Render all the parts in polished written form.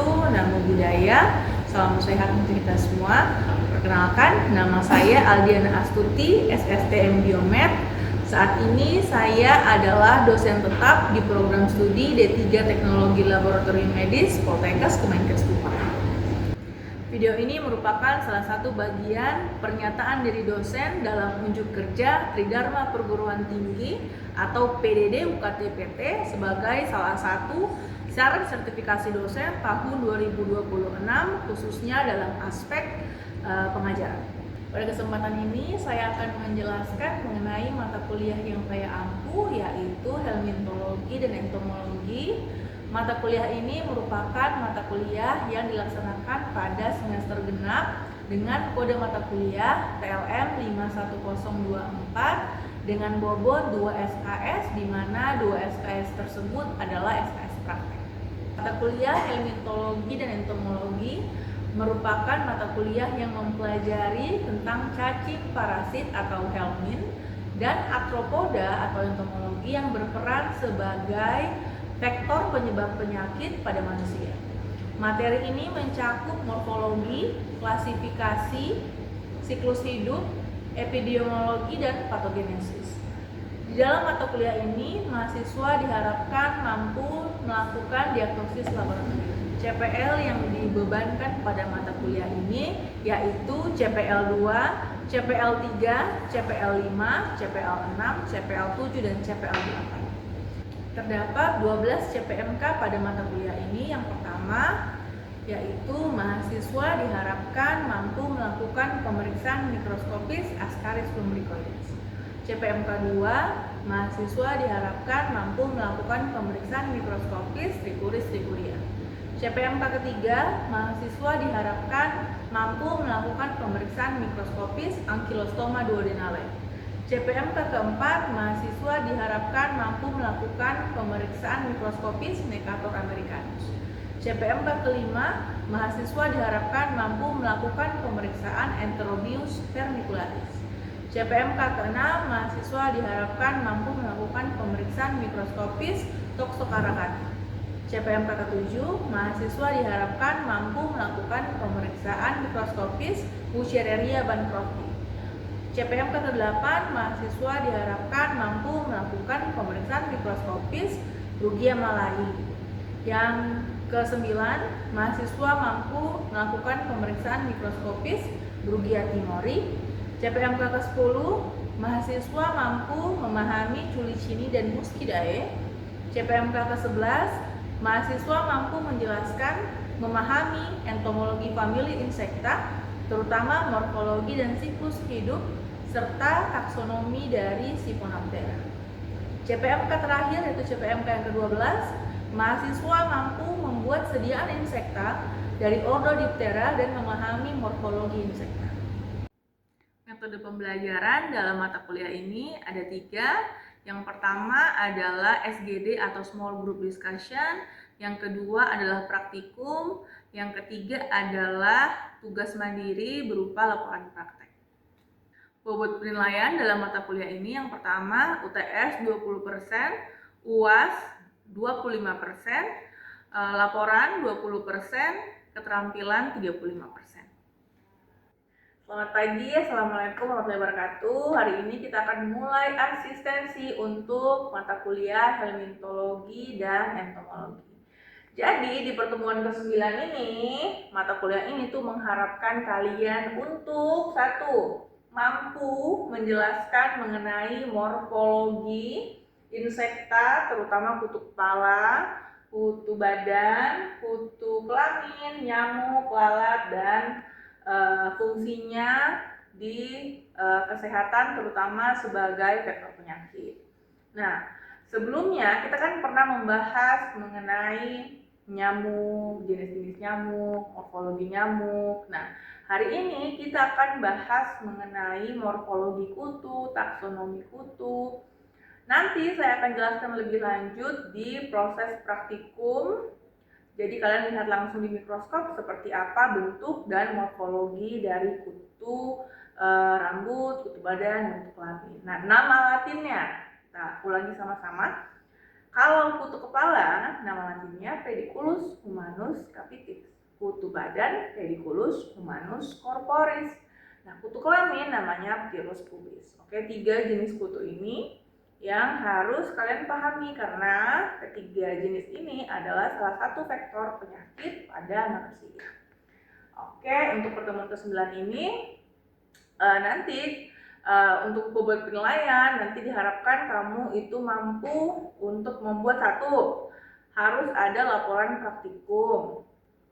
wabarakatuh. Namo Buddhaya. Salam sehat untuk kita semua. Perkenalkan, nama saya Aldiana Astuti, SSTM Biomed. Saat ini saya adalah dosen tetap di program studi D3 Teknologi Laboratorium Medis Poltekkes Kemenkes Kupang. Video ini merupakan salah satu bagian pernyataan dari dosen dalam unjuk kerja Tridharma Perguruan Tinggi atau PDD UKT-PT sebagai salah satu syarat sertifikasi dosen tahun 2026 khususnya dalam aspek pengajaran. Pada kesempatan ini saya akan menjelaskan mengenai mata kuliah yang saya ampu, yaitu helmintologi dan entomologi. Mata kuliah ini merupakan mata kuliah yang dilaksanakan pada semester genap dengan kode mata kuliah TLM 51024 dengan bobot 2 SKS, di mana 2 SKS tersebut adalah SKS praktek. Mata kuliah helmintologi dan entomologi merupakan mata kuliah yang mempelajari tentang cacing parasit atau helmin dan arthropoda atau entomologi yang berperan sebagai vektor penyebab penyakit pada manusia. Materi ini mencakup morfologi, klasifikasi, siklus hidup, epidemiologi, dan patogenesis. Di dalam mata kuliah ini, mahasiswa diharapkan mampu melakukan diagnosis laboratorium. CPL yang dibebankan pada mata kuliah ini yaitu CPL 2, CPL 3, CPL 5, CPL 6, CPL 7, dan CPL 8. Terdapat 12 CPMK pada mata kuliah ini. Yang pertama yaitu mahasiswa diharapkan mampu melakukan pemeriksaan mikroskopis Ascaris lumbricoides. CPMK 2, mahasiswa diharapkan mampu melakukan pemeriksaan mikroskopis Trichuris trichuria. CPMK ketiga, mahasiswa diharapkan mampu melakukan pemeriksaan mikroskopis Ankylostoma duodenale. CPMK keempat, mahasiswa diharapkan mampu melakukan pemeriksaan mikroskopis Necator americanus. CPMK kelima, mahasiswa diharapkan mampu melakukan pemeriksaan Enterobius vermicularis. CPMK keenam, mahasiswa diharapkan mampu melakukan pemeriksaan mikroskopis Toxocaracata. CPMK ketujuh, mahasiswa diharapkan mampu melakukan pemeriksaan mikroskopis Wuchereria bancrofti. CPMK ke-8, mahasiswa diharapkan mampu melakukan pemeriksaan mikroskopis Brugia malai. Yang ke-9, mahasiswa mampu melakukan pemeriksaan mikroskopis Brugia timori. CPMK ke-10, mahasiswa mampu memahami Culicini dan Muscidae. CPMK ke-11, mahasiswa mampu menjelaskan, memahami entomologi famili Insecta, terutama morfologi dan siklus hidup, serta taksonomi dari Siphonaptera. CPMK terakhir yaitu CPMK yang ke-12, mahasiswa mampu membuat sediaan insekta dari ordo Diptera dan memahami morfologi insekta. Metode pembelajaran dalam mata kuliah ini ada 3. Yang pertama adalah SGD atau Small Group Discussion, yang kedua adalah praktikum, yang ketiga adalah tugas mandiri berupa laporan praktek. Bobot penilaian dalam mata kuliah ini yang pertama UTS 20%, UAS 25%, laporan 20%, keterampilan 35%. Selamat pagi, Assalamualaikum warahmatullahi wabarakatuh. Hari ini kita akan mulai asistensi untuk mata kuliah helmintologi dan entomologi. Jadi di pertemuan ke-9 ini, mata kuliah ini tuh mengharapkan kalian untuk 1. Mampu menjelaskan mengenai morfologi insekta, terutama kutu kepala, kutu badan, kutu kelamin, nyamuk, lalat, dan fungsinya di kesehatan, terutama sebagai vektor penyakit. Nah, sebelumnya kita kan pernah membahas mengenai nyamuk, jenis-jenis nyamuk, morfologi nyamuk. Nah, hari ini kita akan bahas mengenai morfologi kutu, taksonomi kutu. Nanti saya akan jelaskan lebih lanjut di proses praktikum. Jadi kalian lihat langsung di mikroskop seperti apa bentuk dan morfologi dari kutu rambut, kutu badan, dan kutu kelamin. Nah, nama latinnya kita ulangi sama-sama. Kalau kutu kepala, nama latinnya Pediculus humanus capitis. Kutu badan, Pediculus humanus corporis. Nah, kutu kelamin namanya Pyrrhus pubis. Oke, 3 jenis kutu ini yang harus kalian pahami karena ketiga jenis ini adalah salah satu faktor penyakit pada manusia. Oke, untuk pertemuan ke-9 ini nanti untuk bobot penilaian nanti diharapkan kamu itu mampu untuk membuat harus ada laporan praktikum.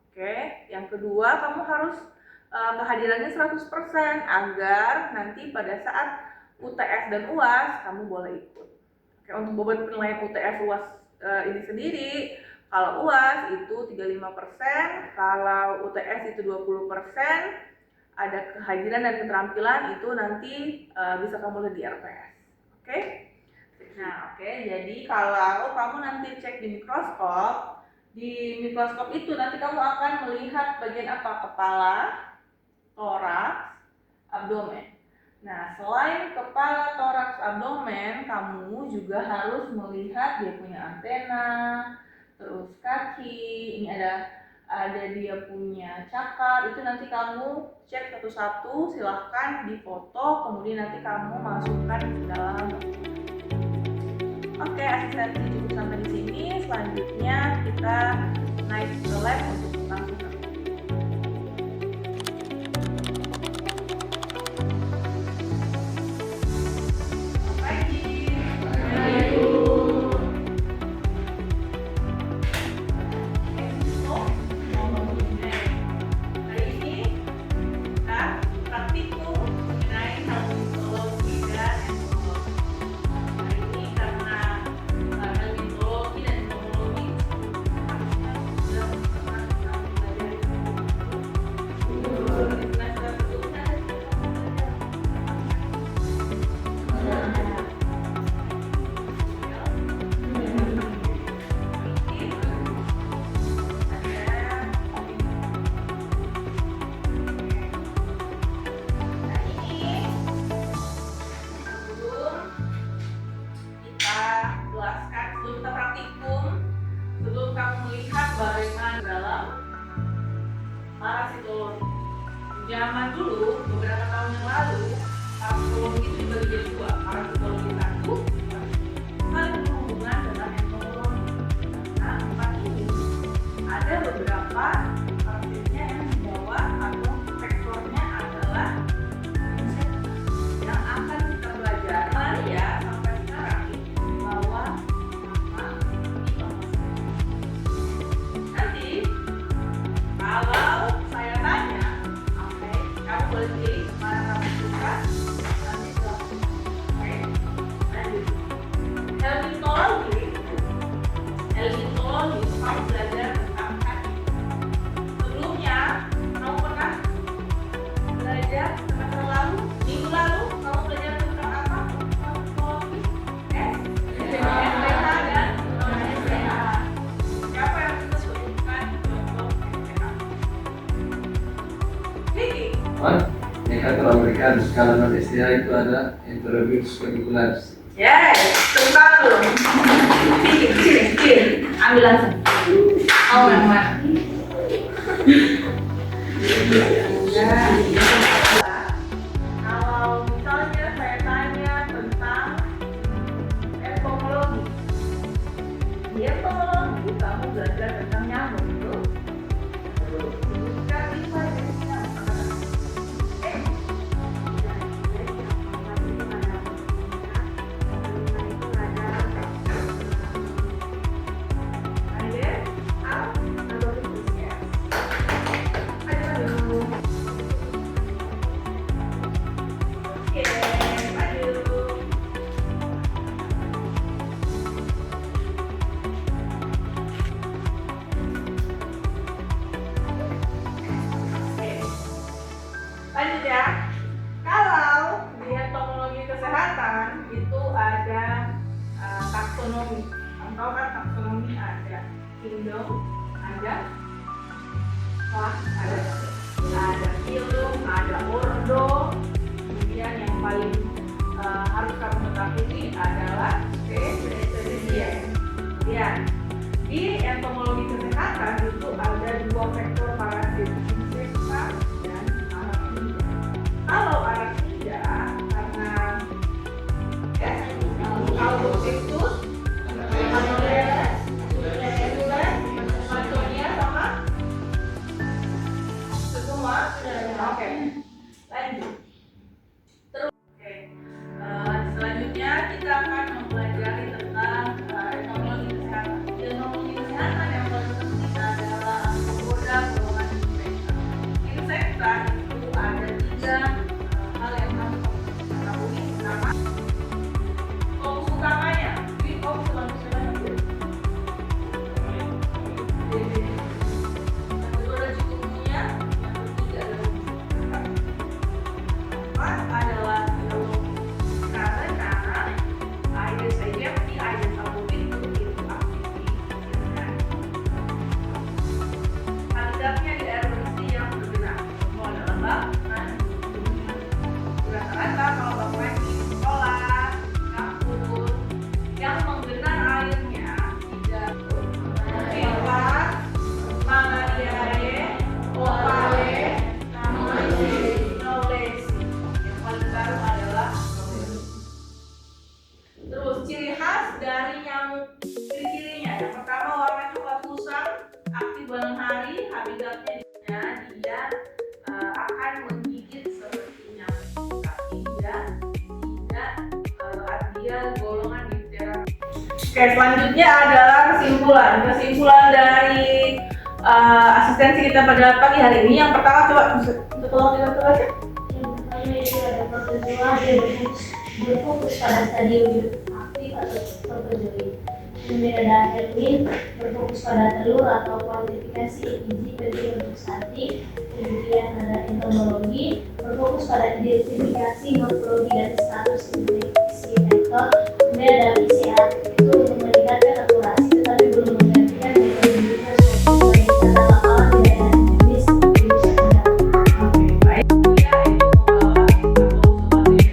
Oke, yang kedua kamu harus kehadirannya 100% agar nanti pada saat UTS dan UAS kamu boleh ikut. Oke, untuk bobot penilaian UTS UAS ini sendiri, kalau UAS itu 35%, kalau UTS itu 20%. Ada kehadiran dan keterampilan itu nanti bisa kamu lihat di RPS. Oke? Nah, jadi kalau kamu nanti cek di mikroskop itu nanti kamu akan melihat bagian apa? Kepala, toraks, abdomen. Nah, selain kepala, toraks, abdomen, kamu juga harus melihat dia punya antena, terus kaki, ini ada dia punya cakar, itu nanti kamu cek satu-satu, silahkan difoto, kemudian nanti kamu masukkan ke dalam dokumen. Oke, asistensi cukup sampai di sini. Selanjutnya kita naik ke lab untuk langsung ke zaman dulu, beberapa tahun yang lalu, parasitologi itu dibagi jadi 2, parasitologi 1 saling berhubungan dengan entomologi. Nah, tempat ini ada beberapa parasitnya yang dibawa atau vektornya adalah yang akan kita pelajari ya sampai sekarang bahwa nanti kalau saya tanya kamu boleh pilih mana kamu suka, nanti silahkan. Oke, lanjut. Helmintologi kamu belajar tentang kaki. Sebelumnya kamu pernah belajar semester lalu, minggu lalu kamu belajar tentang apa? Helmintologi, SPH dan non-SPH. Siapa yang bisa sebutkan contoh SPH? Vicky. Americano skala non-STH itu ada Enterovirus curricularis. Yes, tentang lu. Sini, ambil langsung. Oh, yang mana? Kalau misalnya saya tanya tentang entomologi, di entomologi kamu belajar tentang nyamuk itu. Sebutkan 5 jenis nyamuk. Lanjut ya. Kalau di entomologi kesehatan itu ada taksonomi. Kamu tahu kan taksonomi ada kingdom, ada kelas, ada phylum, ada ordo. Kemudian yang paling harus kamu ketahui adalah spesies. semua? Oke. Lanjut. Terus, oke. Selanjutnya kita akan mempelajari tentang etnologi kesehatan. Etnologi kesehatan yang paling penting adalah menggoda golongan insekta. Insekta itu ada 3 hal yang harus kita ketahui. Pertama, fokus utamanya. Jadi fokus manusia itu. Yang kedua ada cikungunya, yang ketiga adalah adalah biologi karena Aedes aegypti, Aedes albopictus itu aktif di lingkungan. Habitatnya di air bersih yang bergerak, semua ada lembab dan rata-rata kalau bapak di sekolah, kampus yang menggenang airnya tidak Kepas, Mangariae, Opale, Knowlesi. Yang paling baru adalah Knowlesi. Terus ciri khas dari nyamuk, ciri-cirinya yang pertama warna coklat kusam, aktif malam hari, habitatnya dia akan menggigit seperti nyamuk, tapi dia golongan diphtheria. Oke, selanjutnya adalah kesimpulan dari asistensi kita pada pagi hari ini. Yang pertama coba untuk tolong dibantu aja. Yang pertama itu ada protozoa, dia berfokus pada stadium aktif atau protozoik. Kemudian ada Erwin, berfokus pada telur atau kuantifikasi biji bentuk aktif. Kemudian ada entomologi, berfokus pada identifikasi morfologi dan status infeksi vektor. Kemudian ada PCA, itu untuk meningkatkan akurasi tetapi belum menggantikan metode sebagai tanda lakalan di daerah jenis virus yang ada. Baik, dia itu membawa atau sebagai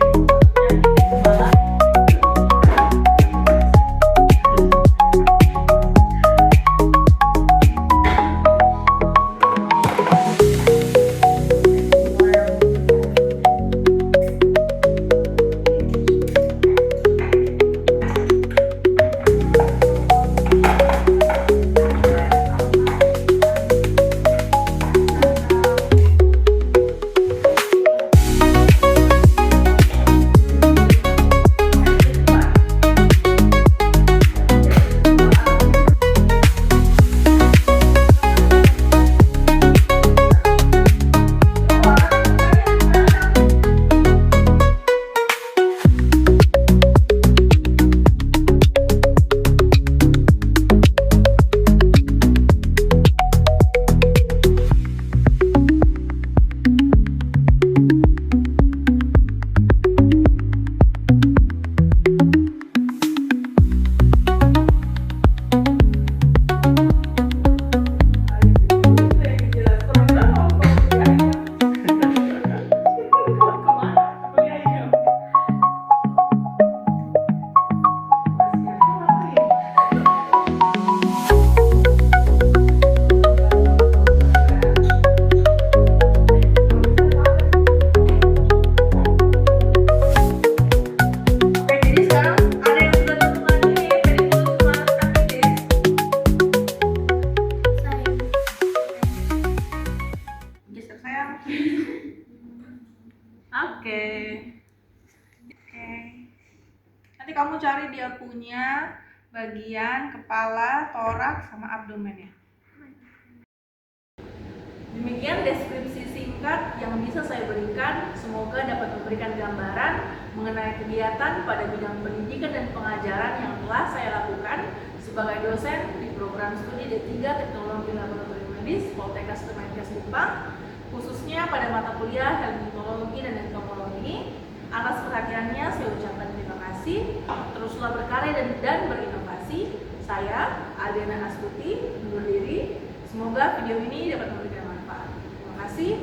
Nanti kamu cari dia punya bagian kepala, toraks, sama abdomen ya. Demikian deskripsi singkat yang bisa saya berikan. Semoga dapat memberikan gambaran mengenai kegiatan pada bidang pendidikan dan pengajaran yang telah saya lakukan sebagai dosen di program studi D3 Teknologi Laboratorium Medis Poltekkes Kemenkes Kupang, khususnya pada mata kuliah herpetologi dan entomologi. Atas perhatiannya saya ucapkan terima kasih. Teruslah berkarya dan berinovasi. Saya Adriana Astuti undur diri. Semoga video ini dapat memberikan manfaat. Terima kasih.